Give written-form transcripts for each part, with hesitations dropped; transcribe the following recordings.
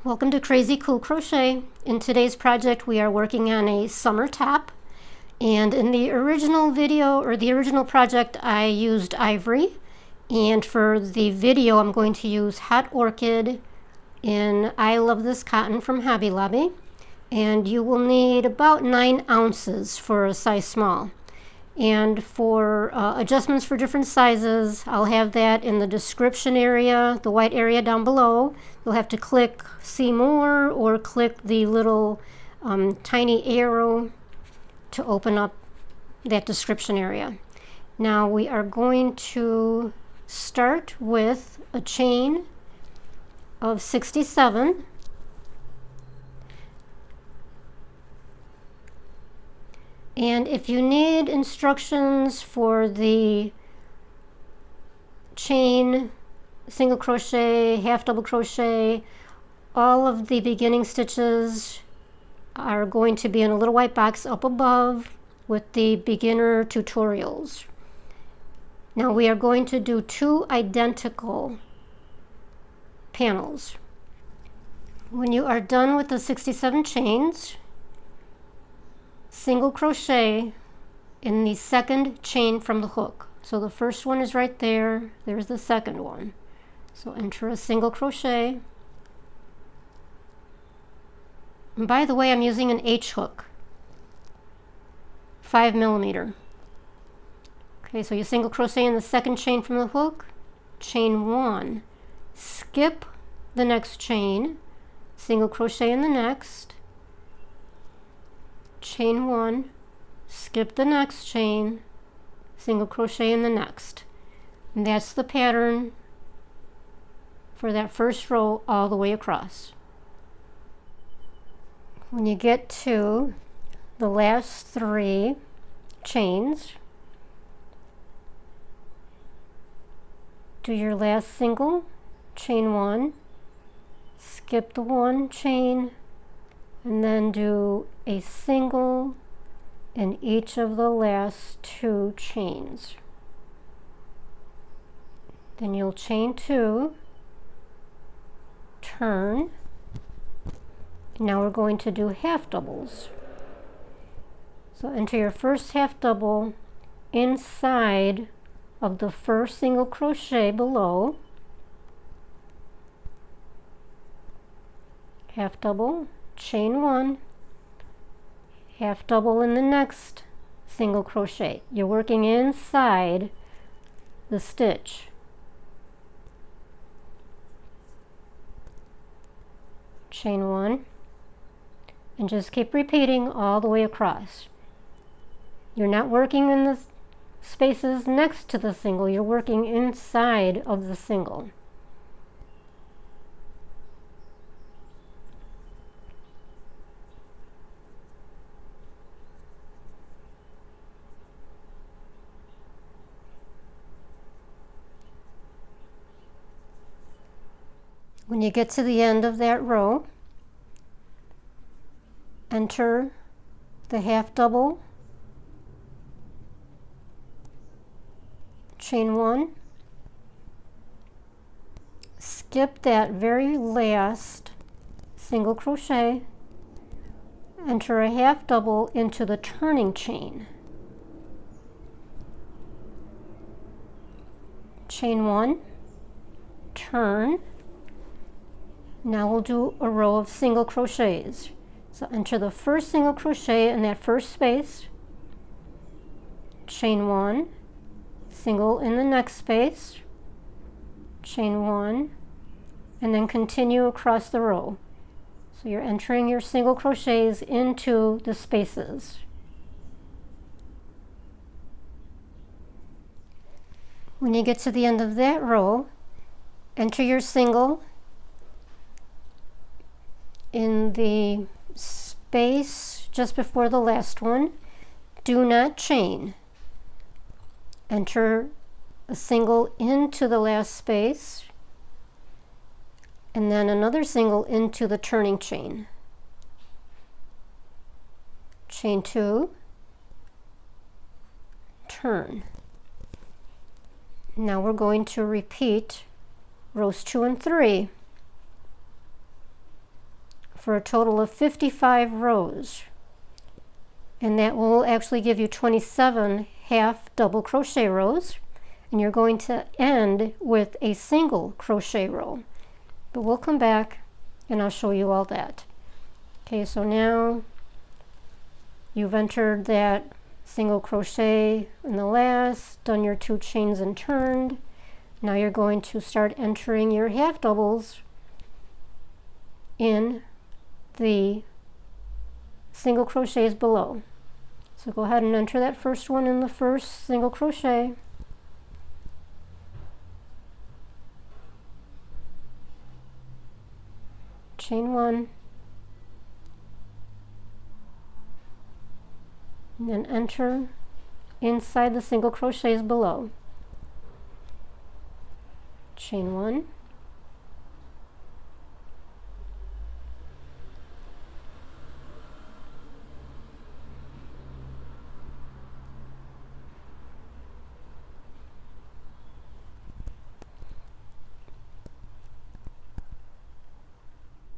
Welcome to Crazy Cool Crochet. In today's project we are working on a summer top, and in the original video or the original project I used ivory, and for the video I'm going to use Hot Orchid in I Love This Cotton from Hobby Lobby, and you will need about 9 ounces for a size small. And for adjustments for different sizes, I'll have that in the description area, the white area down below. You'll have to click see more or click the little tiny arrow to open up that description area. Now we are going to start with a chain of 67. And if you need instructions for the chain, single crochet, half double crochet, all of the beginning stitches are going to be in a little white box up above with the beginner tutorials. Now we are going to do 2 identical panels. When you are done with the 67 chains, single crochet in the second chain from the hook. So the first one is right there, there's the second one. So enter a single crochet. And by the way, I'm using an H hook, 5mm. Okay, so you single crochet in the second chain from the hook, chain 1, skip the next chain, single crochet in the next, chain 1, skip the next chain, single crochet in the next. And that's the pattern for that first row all the way across. When you get to the last 3 chains, do your last single, chain 1, skip the 1 chain, and then do a single in each of the last 2 chains. Then you'll chain 2, turn. Now we're going to do half doubles. So enter your first half double inside of the first single crochet below, half double, chain 1, half double in the next single crochet. You're working inside the stitch. Chain 1, and just keep repeating all the way across. You're not working in the spaces next to the single, you're working inside of the single. When you get to the end of that row, enter the half double, chain 1, skip that very last single crochet, enter a half double into the turning chain, chain 1, turn. Now we'll do a row of single crochets. So enter the first single crochet in that first space, chain 1, single in the next space, chain 1, and then continue across the row. So you're entering your single crochets into the spaces. When you get to the end of that row, enter your single in the space just before the last one. Do not chain. Enter a single into the last space, and then another single into the turning chain. Chain 2, turn. Now we're going to repeat rows 2 and 3. for a total of 55 rows. And that will actually give you 27 half double crochet rows. And you're going to end with a single crochet row. But we'll come back and I'll show you all that. Okay, so now you've entered that single crochet in the last, done your 2 chains and turned. Now you're going to start entering your half doubles in the single crochets below. So go ahead and enter that first one in the first single crochet. Chain 1. And then enter inside the single crochets below. Chain 1.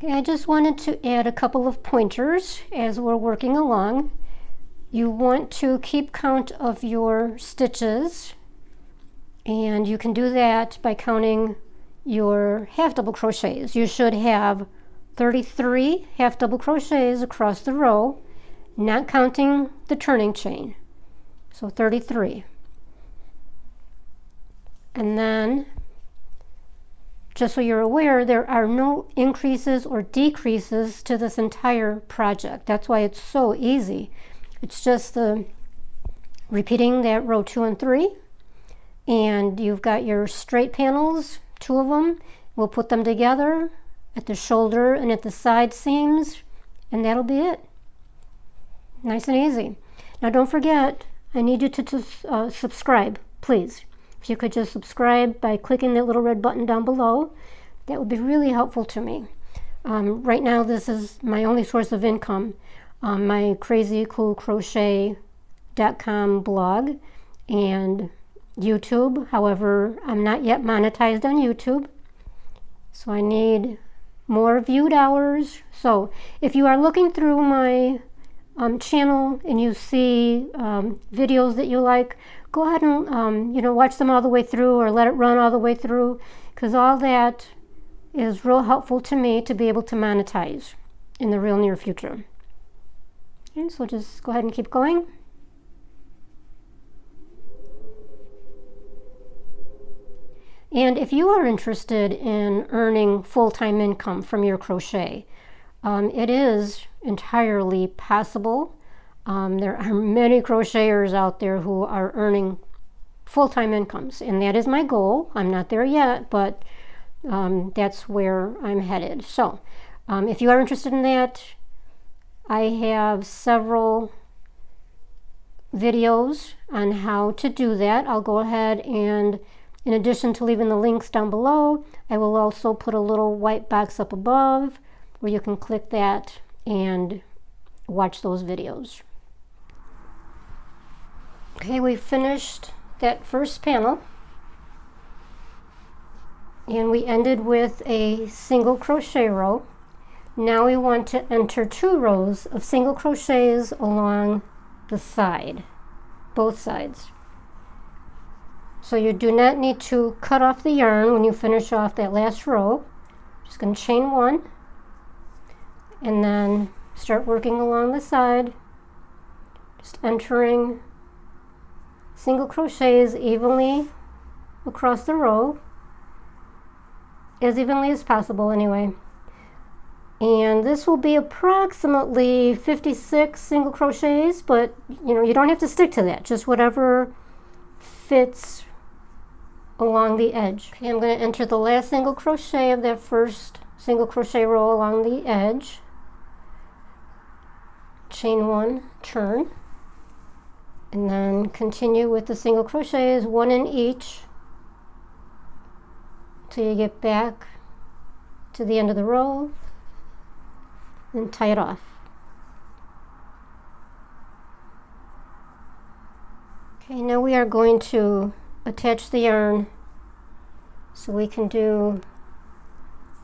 Okay, I just wanted to add a couple of pointers as we're working along. You want to keep count of your stitches, and you can do that by counting your half double crochets. You should have 33 half double crochets across the row, not counting the turning chain. So 33. And then, just so you're aware, there are no increases or decreases to this entire project. That's why it's so easy. It's just the repeating that row 2 and 3, and you've got your straight panels, 2 of them. We'll put them together at the shoulder and at the side seams, and that'll be it. Nice and easy. Now don't forget, I need you to subscribe, please. If you could just subscribe by clicking that little red button down below, that would be really helpful to me. Right now this is my only source of income. On my crazycoolcrochet.com blog and YouTube. However, I'm not yet monetized on YouTube, so I need more viewed hours. So if you are looking through my channel and you see videos that you like, go ahead and watch them all the way through, or let it run all the way through, because all that is real helpful to me to be able to monetize in the real near future. Okay, so just go ahead and keep going. And if you are interested in earning full-time income from your crochet, it is entirely possible. There are many crocheters out there who are earning full-time incomes, and that is my goal. I'm not there yet, but that's where I'm headed. So if you are interested in that, I have several videos on how to do that. I'll go ahead and, in addition to leaving the links down below, I will also put a little white box up above where you can click that and watch those videos. Okay, we finished that first panel, and we ended with a single crochet row. Now we want to enter 2 rows of single crochets along the side, both sides. So you do not need to cut off the yarn when you finish off that last row. Just going to chain 1 and then start working along the side, just entering single crochets evenly across the row, as evenly as possible anyway. And this will be approximately 56 single crochets, but you don't have to stick to that, just whatever fits along the edge. Okay, I'm going to enter the last single crochet of that first single crochet row along the edge. Chain 1, turn, and then continue with the single crochets, 1 in each, till you get back to the end of the row, and tie it off. Okay, now we are going to attach the yarn so we can do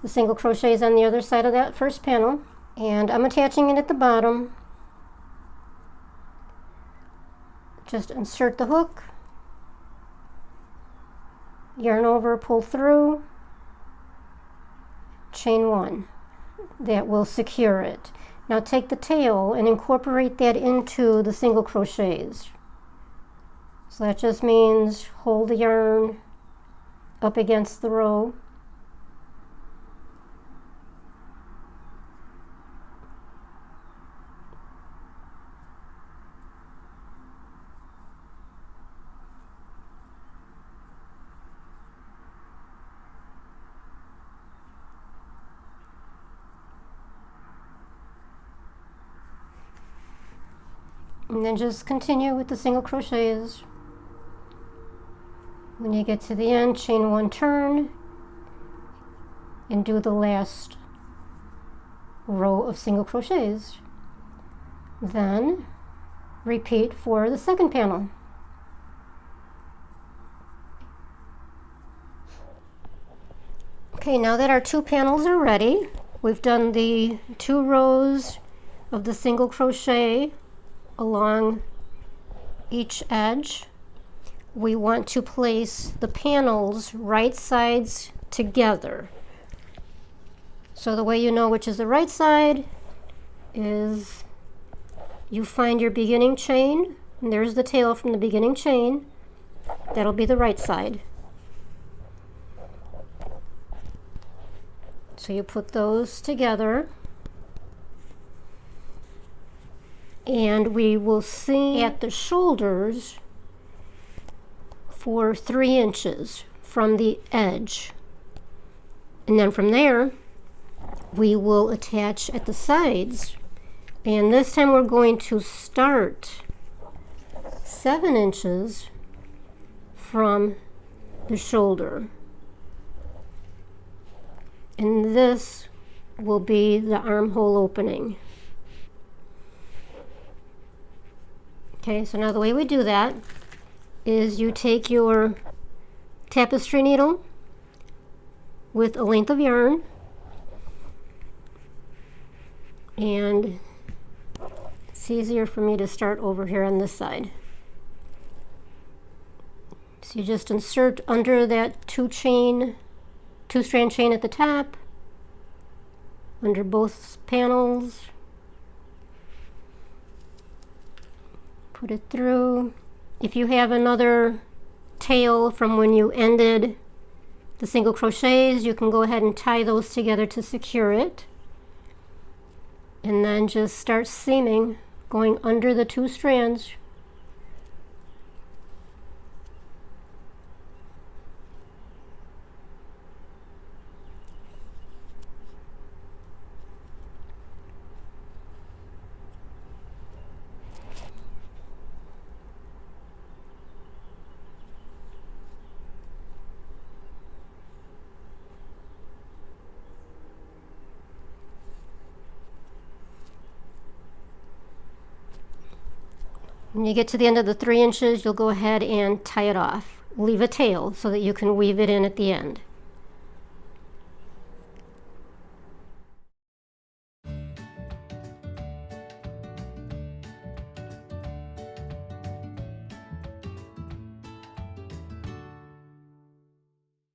the single crochets on the other side of that first panel. And I'm attaching it at the bottom. Just insert the hook, yarn over, pull through, chain 1. That will secure it. Now take the tail and incorporate that into the single crochets. So that just means hold the yarn up against the row. And then just continue with the single crochets. When you get to the end, chain 1 turn and do the last row of single crochets. Then repeat for the second panel. Okay, now that our 2 panels are ready, we've done the 2 rows of the single crochet along each edge. We want to place the panels right sides together. So the way you know which is the right side is you find your beginning chain, and there's the tail from the beginning chain. That'll be the right side. So you put those together. And we will seam at the shoulders for 3 inches from the edge. And then from there, we will attach at the sides. And this time we're going to start 7 inches from the shoulder. And this will be the armhole opening. Okay, so now the way we do that is you take your tapestry needle with a length of yarn, and it's easier for me to start over here on this side. So you just insert under that 2-strand chain at the top, under both panels. Put it through. If you have another tail from when you ended the single crochets, you can go ahead and tie those together to secure it. And then just start seaming, going under the 2 strands. When you get to the end of the 3 inches, you'll go ahead and tie it off. Leave a tail so that you can weave it in at the end.